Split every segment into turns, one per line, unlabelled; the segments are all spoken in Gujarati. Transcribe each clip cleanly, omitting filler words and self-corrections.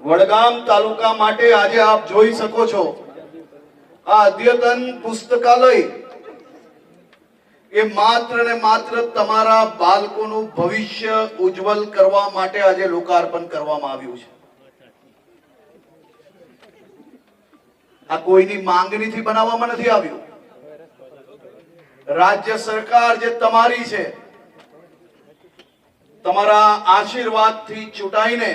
વડગામ તાલુકા માટે આજે આપ જોઈ શકો છો આ અદ્યતન પુસ્તકાલય એ માત્ર ને માત્ર તમારા બાળકોનું ભવિષ્ય ઉજ્જવલ કરવા માટે આજે લોકાર્પણ કરવામાં આવ્યું છે। આ કોઈની માંગણીથી બનાવવામાં નથી આવ્યું। રાજ્ય સરકાર જે તમારી છે, તમારા આશીર્વાદથી ચૂંટાઈને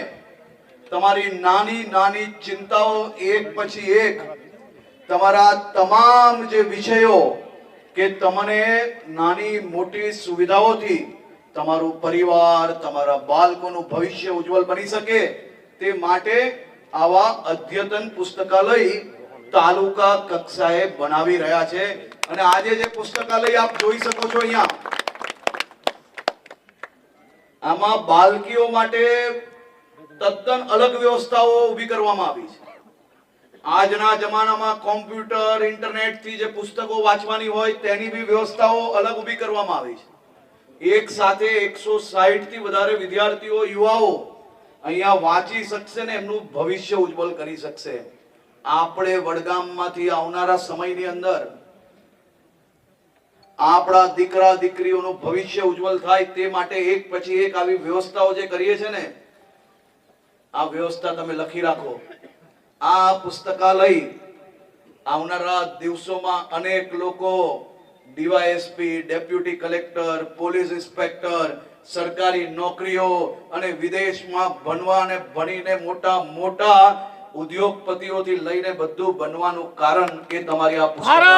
તમારી નાની નાની ચિંતાઓ એક પછી એક તમારા તમામ જે વિષયો કે તમને નાની મોટી સુવિધાઓથી તમારું પરિવાર, તમારા બાળકોનું ભવિષ્ય ઉજ્જવલ બની શકે તે માટે આવા અદ્યતન પુસ્તકાલય તાલુકા કક્ષાએ બનાવી રહ્યા છે। અને આજે જે પુસ્તકાલય આપ જોઈ શકો છો અહીંયા, આમાં બાળકીઓ માટે તદ્દન અલગ વ્યવસ્થાઓ ઊભી કરવામાં આવી છે। આજના જમાનામાં કોમ્પ્યુટર, ઇન્ટરનેટ થી જે પુસ્તકો વાંચવાની હોય તેની બી વ્યવસ્થાઓ અલગ ઊભી કરવામાં આવી છે। એક સાથે 160 થી વધારે વિદ્યાર્થીઓ, યુવાઓ અહીંયા વાંચી શકશે ને એમનું ભવિષ્ય ઉજ્જવલ કરી શકશે। આપણે વડગામમાંથી આવનારા સમયની અંદર આપણા દીકરા દીકરીઓનું ભવિષ્ય ઉજ્જવલ થાય તે માટે એક પછી એક આવી વ્યવસ્થાઓ જે કરીએ છે ને, આ વ્યવસ્થા તમે લખી રાખો। આ પુસ્તકાલય આવનારા દિવસોમાં અનેક લોકો DYSP, deputy collector, police inspector, સરકારી નોકરીઓ અને વિદેશમાં ભણવા અને ભણીને મોટા મોટા ઉદ્યોગપતિઓથી લઈને બધું બનવાનું કારણ કે તમારી આ પુસ્તકાલય।